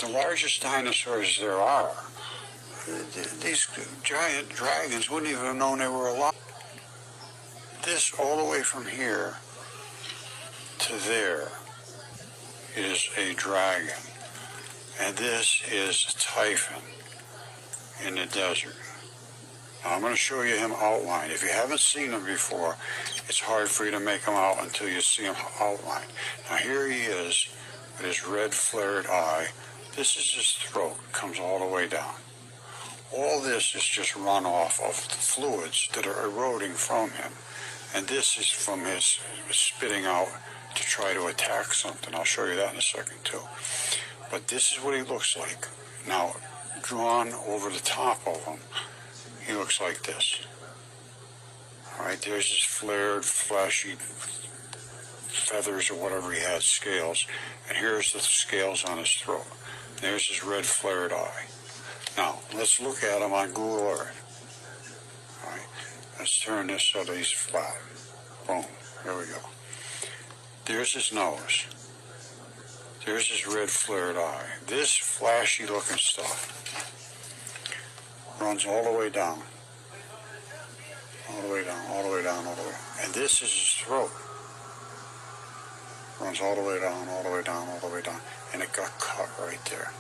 the largest dinosaurs there are. These giant dragons wouldn't even have known they were alive. This all the way from here to there is a dragon, and this is a typhon in the desert. Now I'm going to show you him outlined. If you haven't seen him before, it's hard for you to make him out until you see him outlined. Now here he is with his red flared eye. This is his throat, comes all the way down. All this is just runoff of the fluids that are eroding from him. And this is from his spitting out to try to attack something. I'll show you that in a second too. But this is what he looks like. Now, drawn over the top of him, he looks like this. All right, there's his flared, flashy feathers or whatever he had, scales. And here's the scales on his throat. There's his red flared eye. Now, let's look at him on Google Earth. All right, let's turn this so that he's flat. Boom, there we go. There's his nose. There's his red flared eye. This flashy looking stuff runs all the way down. All the way down, all the way down, all the way down. And this is his throat. Runs all the way down, all the way down, all the way down. And it got cut right there.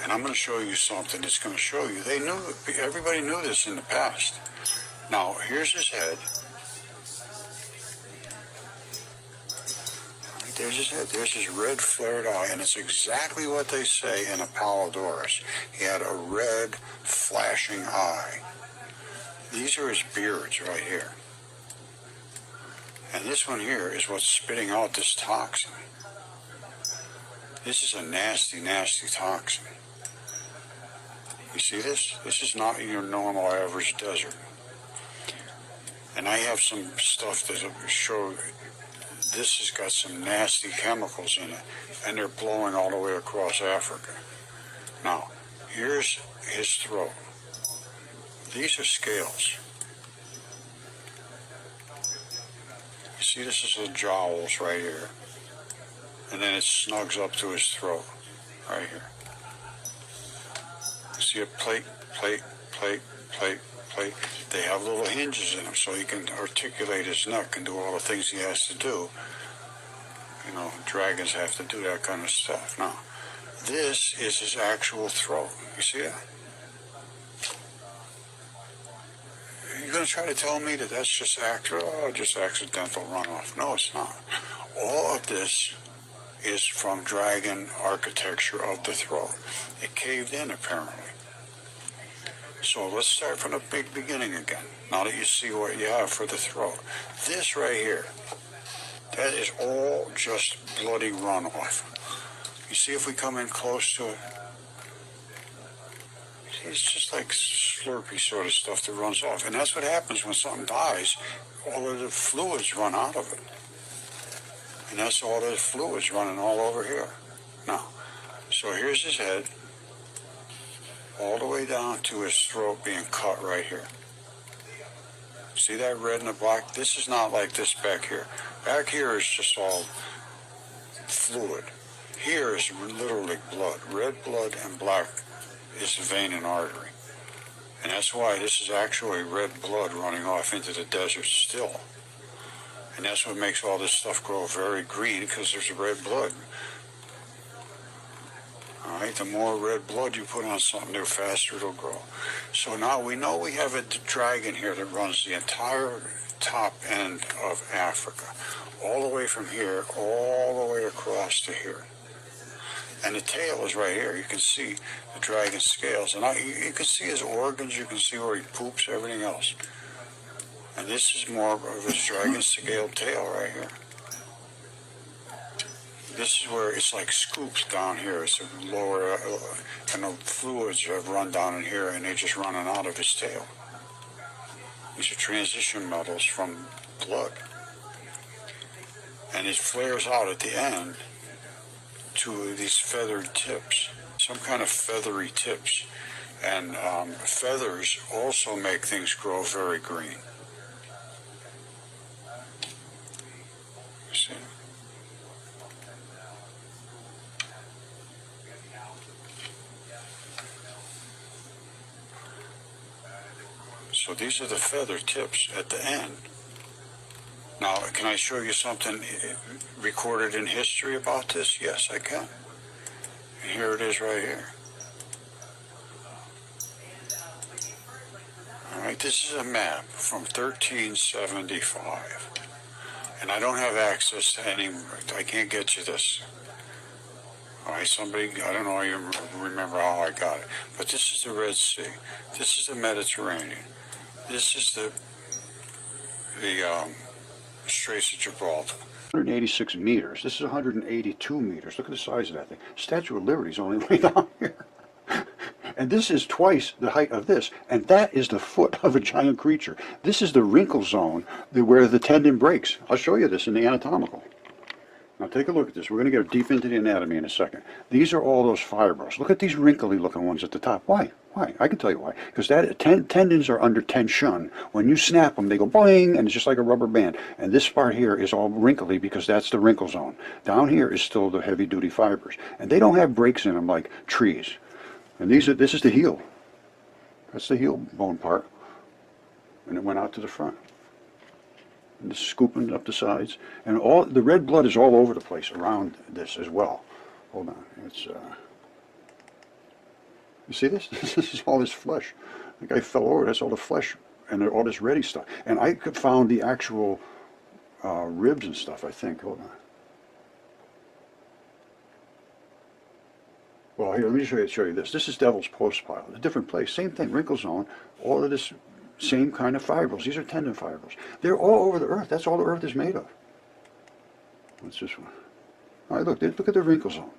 And I'm going to show you something that's going to show you. Everybody knew this in the past. Now, here's his head. There's his head. There's his red flared eye, and it's exactly what they say in Apollodorus. He had a red, flashing eye. These are his beards right here. And this one here is what's spitting out this toxin. This is a nasty, nasty toxin. You see this? This is not your normal average desert. And I have some stuff that show this has got some nasty chemicals in it, and they're blowing all the way across Africa. Now, here's his throat. These are scales. You see, this is the jowls right here. And then it snugs up to his throat, right here. You see a plate, plate, plate, plate, plate. They have little hinges in them so he can articulate his neck and do all the things he has to do. You know, dragons have to do that kind of stuff. Now, this is his actual throat. You see that? You're going to try to tell me that that's just just accidental runoff. No, it's not. All of this is from dragon architecture of the throat. It caved in, apparently. So let's start from the big beginning again. Now that you see what you have for the throat. This right here, that is all just bloody runoff. You see if we come in close to it? See, it's just like slurpy sort of stuff that runs off. And that's what happens when something dies. All of the fluids run out of it. And that's all the fluids running all over here. Now, so here's his head. All the way down to his throat being cut right here. See that red and the black? This is not like this back here. Back here is just all fluid. Here is literally blood. Red blood and black is the vein and artery. And that's why this is actually red blood running off into the desert still. And that's what makes all this stuff grow very green, because there's red blood. All right, the more red blood you put on something, the faster it'll grow. So now we know we have a dragon here that runs the entire top end of Africa, all the way from here, all the way across to here. And the tail is right here. You can see the dragon scales. And you can see his organs, you can see where he poops, everything else. And this is more of his dragon scale tail right here. This is where it's like scoops down here. It's a lower, and the fluids have run down in here, and they're just running out of his tail. These are transition metals from blood. And it flares out at the end to these feathered tips, some kind of feathery tips. And feathers also make things grow very green. You see? So these are the feather tips at the end. Now, can I show you something recorded in history about this? Yes, I can. And here it is right here. All right, this is a map from 1375. And I don't have access to any, I can't get you this. All right, somebody, I don't know, you remember how I got it. But this is the Red Sea. This is the Mediterranean. This is the Straits of Gibraltar. 186 meters. This is 182 meters. Look at the size of that thing. Statue of Liberty is only way down here. And this is twice the height of this. And that is the foot of a giant creature. This is the wrinkle zone where the tendon breaks. I'll show you this in the anatomical. Now take a look at this. We're going to get deep into the anatomy in a second. These are all those fibrils. Look at these wrinkly looking ones at the top. Why? Why? I can tell you why. Because that tendons are under tension. When you snap them, they go boing, and it's just like a rubber band. And this part here is all wrinkly because that's the wrinkle zone. Down here is still the heavy-duty fibers. And they don't have breaks in them like trees. And this is the heel. That's the heel bone part. And it went out to the front. And this is scooping up the sides. And all the red blood is all over the place around this as well. Hold on. It's you see this? This is all this flesh. The guy fell over. That's all the flesh and all this ready stuff. And I found the actual ribs and stuff, I think. Hold on. Well, here, let me show you this. This is Devil's Postpile. A different place. Same thing. Wrinkle zone. All of this same kind of fibrils. These are tendon fibrils. They're all over the earth. That's all the earth is made of. What's this one? All right, look at the wrinkle zone.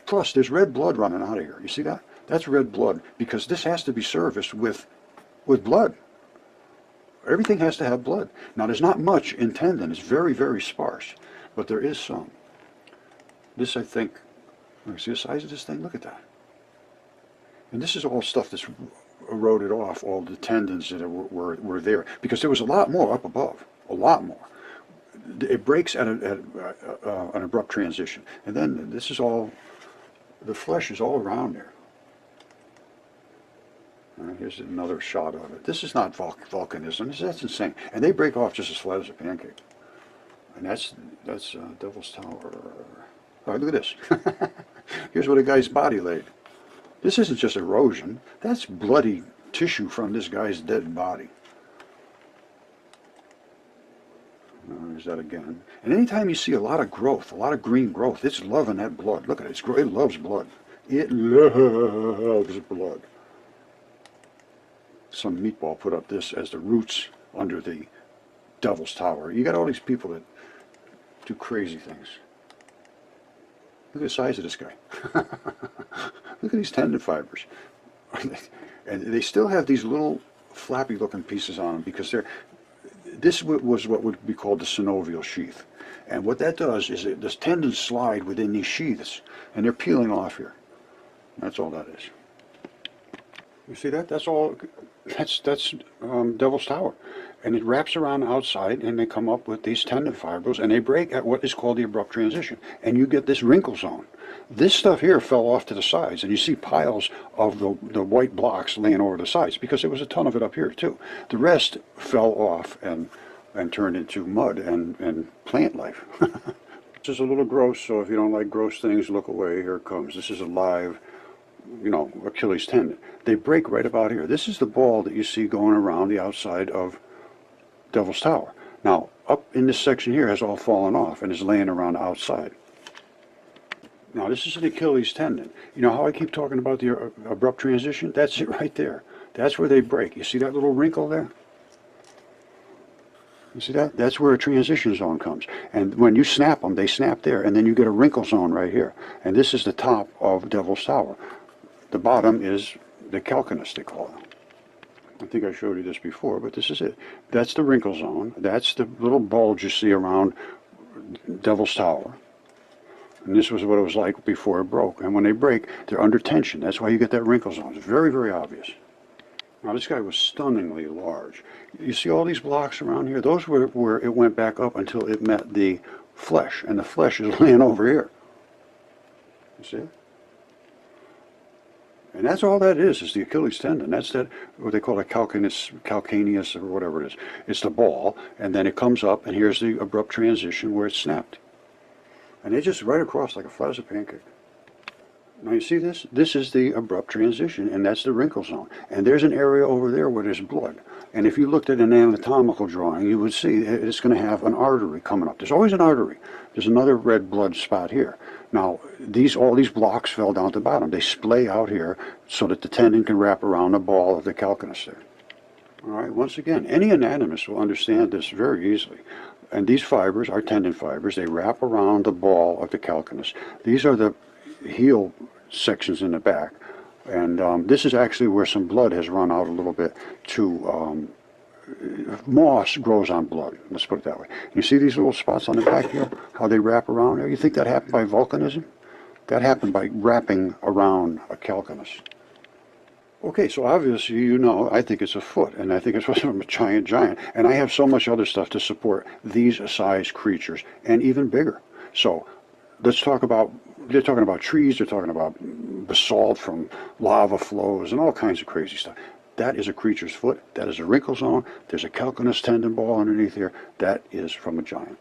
Plus, there's red blood running out of here. You see that? That's red blood because this has to be serviced with blood. Everything has to have blood. Now, there's not much in tendon. It's very, very sparse, but there is some. This, I think, see the size of this thing? Look at that. And this is all stuff that's eroded off, all the tendons that were there, because there was a lot more up above, a lot more. It breaks at an abrupt transition. And then this is all, the flesh is all around there. Here's another shot of it. This is not volcanism. That's insane. And they break off just as flat as a pancake. And that's Devil's Tower. All right, look at this. Here's what a guy's body laid. This isn't just erosion. That's bloody tissue from this guy's dead body. There's that again. And anytime you see a lot of growth, a lot of green growth, it's loving that blood. Look at it. It loves blood. It loves blood. Some meatball put up this as the roots under the Devil's Tower. You got all these people that do crazy things. Look at the size of this guy. Look at these tendon fibers. And they still have these little flappy looking pieces on them because this was what would be called the synovial sheath. And what that does is the tendons slide within these sheaths and they're peeling off here. That's all that is. You see that? That's all. That's Devil's Tower. And it wraps around outside and they come up with these tendon fibrils and they break at what is called the abrupt transition. And you get this wrinkle zone. This stuff here fell off to the sides and you see piles of the white blocks laying over the sides because there was a ton of it up here too. The rest fell off and turned into mud and plant life. This is a little gross, so if you don't like gross things, look away. Here it comes. This is a live, Achilles tendon. They break right about here. This is the ball that you see going around the outside of Devil's Tower. Now, up in this section here has all fallen off and is laying around outside. Now, this is an Achilles tendon. You know how I keep talking about the abrupt transition? That's it right there. That's where they break. You see that little wrinkle there? You see that? That's where a transition zone comes. And when you snap them, they snap there. And then you get a wrinkle zone right here. And this is the top of Devil's Tower. The bottom is the calcaneus, they call it. I think I showed you this before, but this is it. That's the wrinkle zone. That's the little bulge you see around Devil's Tower. And this was what it was like before it broke. And when they break, they're under tension. That's why you get that wrinkle zone. It's very, very obvious. Now, this guy was stunningly large. You see all these blocks around here? Those were where it went back up until it met the flesh. And the flesh is laying over here. You see it? And that's all that is the Achilles tendon. That's that, what they call a calcaneus or whatever it is. It's the ball, and then it comes up, and here's the abrupt transition where it's snapped. And they just right across like a flat as a pancake. Now you see this? This is the abrupt transition, and that's the wrinkle zone. And there's an area over there where there's blood. And if you looked at an anatomical drawing, you would see it's going to have an artery coming up. There's always an artery. There's another red blood spot here. Now, all these blocks fell down to the bottom. They splay out here so that the tendon can wrap around the ball of the calcaneus there. All right, once again, any anatomist will understand this very easily. And these fibers are tendon fibers. They wrap around the ball of the calcaneus. These are the heel sections in the back, and this is actually where some blood has run out a little bit to moss grows on blood, let's put it that way. You see these little spots on the back here, how they wrap around there? You think that happened by volcanism? That happened by wrapping around a calcaneus. Okay, so obviously, you know, I think it's a foot, and I think it's from a giant, and I have so much other stuff to support these size creatures, and even bigger. So let's talk about, they're talking about trees, they're talking about basalt from lava flows, and all kinds of crazy stuff. That is a creature's foot. That is a wrinkle zone. There's a calcaneus tendon ball underneath here. That is from a giant.